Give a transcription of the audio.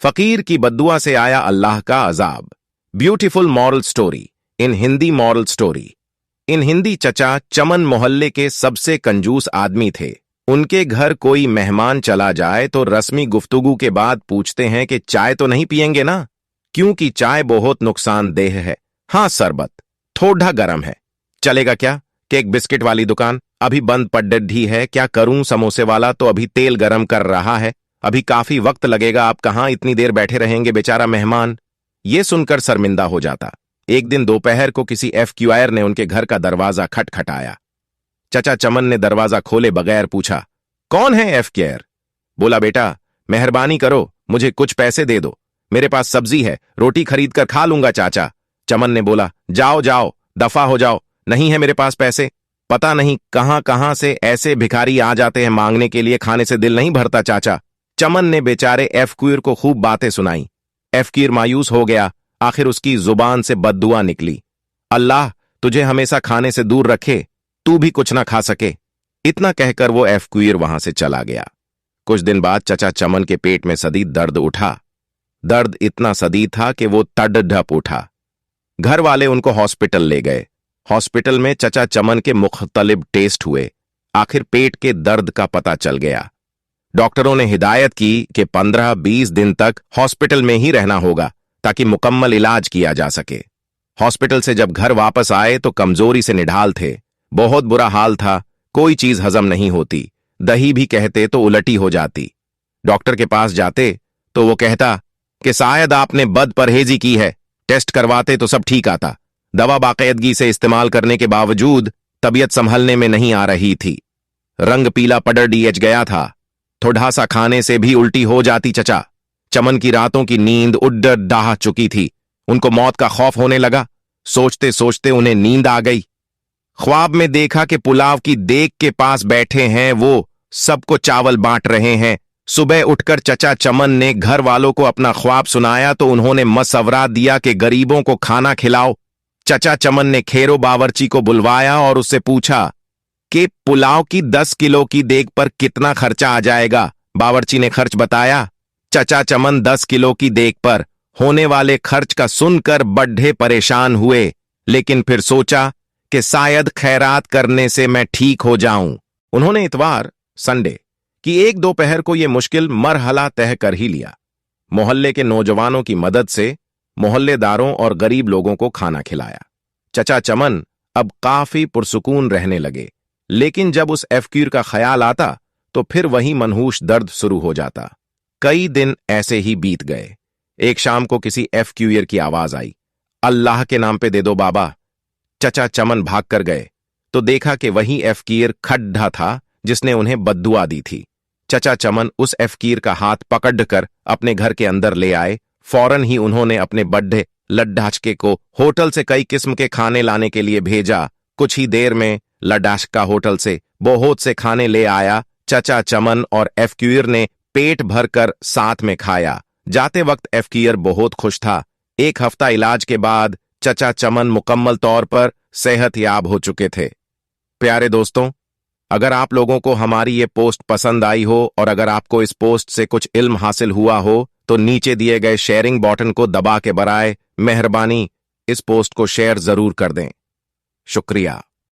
फकीर की बद्दुआ से आया अल्लाह का अजाब। Beautiful moral story in Hindi. Moral story in Hindi. चचा चमन मोहल्ले के सबसे कंजूस आदमी थे। उनके घर कोई मेहमान चला जाए तो रस्मी गुफ्तगू के बाद पूछते हैं कि चाय तो नहीं पिएंगे ना, क्योंकि चाय बहुत नुकसानदेह है। हाँ शरबत थोड़ा गर्म है, चलेगा क्या? केक बिस्किट वाली दुकान अभी बंद पड्डी है, क्या करूं? समोसे वाला तो अभी तेल गरम कर रहा है, अभी काफी वक्त लगेगा, आप कहां इतनी देर बैठे रहेंगे, बेचारा मेहमान। ये सुनकर शर्मिंदा हो जाता। एक दिन दोपहर को किसी एफक्यूआर ने उनके घर का दरवाजा खटखटाया। चचा चमन ने दरवाजा खोले बगैर पूछा, कौन है एफक्यूआर? बोला, बेटा मेहरबानी करो, मुझे कुछ पैसे दे दो, मेरे पास सब्जी है, रोटी खरीद कर खा लूंगा चाचा। चमन ने बोला, जाओ जाओ, दफा हो जाओ, नहीं है मेरे पास पैसे। पता नहीं कहां कहां से ऐसे भिखारी आ जाते हैं मांगने के लिए, खाने से दिल नहीं भरता चाचा। चमन ने बेचारे एफक्यूर को खूब बातें सुनाई। एफक्यूर मायूस हो गया, आखिर उसकी जुबान से बद्दुआ निकली, अल्लाह तुझे हमेशा खाने से दूर रखे, तू भी कुछ ना खा सके। इतना कहकर वो एफक्यूर वहां से चला गया। कुछ दिन बाद चचा चमन के पेट में शदीद दर्द उठा। दर्द इतना शदीद था कि वो तड़प उठा। घर वाले उनको हॉस्पिटल ले गए। हॉस्पिटल में चचा चमन के मुख्तलिफ टेस्ट हुए। आखिर पेट के दर्द का पता चल गया। डॉक्टरों ने हिदायत की कि 15-20 दिन तक हॉस्पिटल में ही रहना होगा ताकि मुकम्मल इलाज किया जा सके। हॉस्पिटल से जब घर वापस आए तो कमजोरी से निढाल थे। बहुत बुरा हाल था, कोई चीज हजम नहीं होती, दही भी कहते तो उलटी हो जाती। डॉक्टर के पास जाते तो वो कहता कि शायद आपने बद परहेजी की है, टेस्ट करवाते तो सब ठीक आता। दवा बाकायदगी से इस्तेमाल करने के बावजूद तबीयत संभलने में नहीं आ रही थी। रंग पीला पड़ गया था, थोड़ा सा खाने से भी उल्टी हो जाती। चचा चमन की रातों की नींद उड़ डाह चुकी थी। उनको मौत का खौफ होने लगा। सोचते सोचते उन्हें नींद आ गई। ख्वाब में देखा कि पुलाव की देग के पास बैठे हैं, वो सबको चावल बांट रहे हैं। सुबह उठकर चचा चमन ने घर वालों को अपना ख्वाब सुनाया तो उन्होंने मशवरा दिया कि गरीबों को खाना खिलाओ। चचा चमन ने खेरो बावर्ची को बुलवाया और उससे पूछा कि पुलाव की 10 किलो की देग पर कितना खर्चा आ जाएगा। बावर्ची ने खर्च बताया। चचा चमन 10 किलो की देग पर होने वाले खर्च का सुनकर बड्ढे परेशान हुए, लेकिन फिर सोचा कि शायद खैरात करने से मैं ठीक हो जाऊं। उन्होंने इतवार संडे की एक दोपहर को यह मुश्किल मरहला तय कर ही लिया। मोहल्ले के नौजवानों की मदद से मोहल्लेदारों और गरीब लोगों को खाना खिलाया। चचा चमन अब काफी पुरसुकून रहने लगे, लेकिन जब उस एफक्यूर का ख्याल आता तो फिर वही मनहूस दर्द शुरू हो जाता। कई दिन ऐसे ही बीत गए। एक शाम को किसी एफक्यूर की आवाज आई, अल्लाह के नाम पे दे दो बाबा। चचा चमन भाग कर गए तो देखा कि वही एफक्यूर खड्ढा था जिसने उन्हें बद्दुआ दी थी। चचा चमन उस एफक्यूर का हाथ पकड़कर अपने घर के अंदर ले आए। फौरन ही उन्होंने अपने बड्ढे लड्ढाचके को होटल से कई किस्म के खाने लाने के लिए भेजा। कुछ ही देर में लड्ढाचका होटल से बहुत से खाने ले आया। चचा चमन और एफक्यूर ने पेट भरकर साथ में खाया। जाते वक्त एफक्यूर बहुत खुश था। एक हफ्ता इलाज के बाद चचा चमन मुकम्मल तौर पर सेहतयाब हो चुके थे। प्यारे दोस्तों, अगर आप लोगों को हमारी ये पोस्ट पसंद आई हो और अगर आपको इस पोस्ट से कुछ इल्म हासिल हुआ हो तो नीचे दिए गए शेयरिंग बटन को दबा के बराए मेहरबानी इस पोस्ट को शेयर जरूर कर दें। शुक्रिया।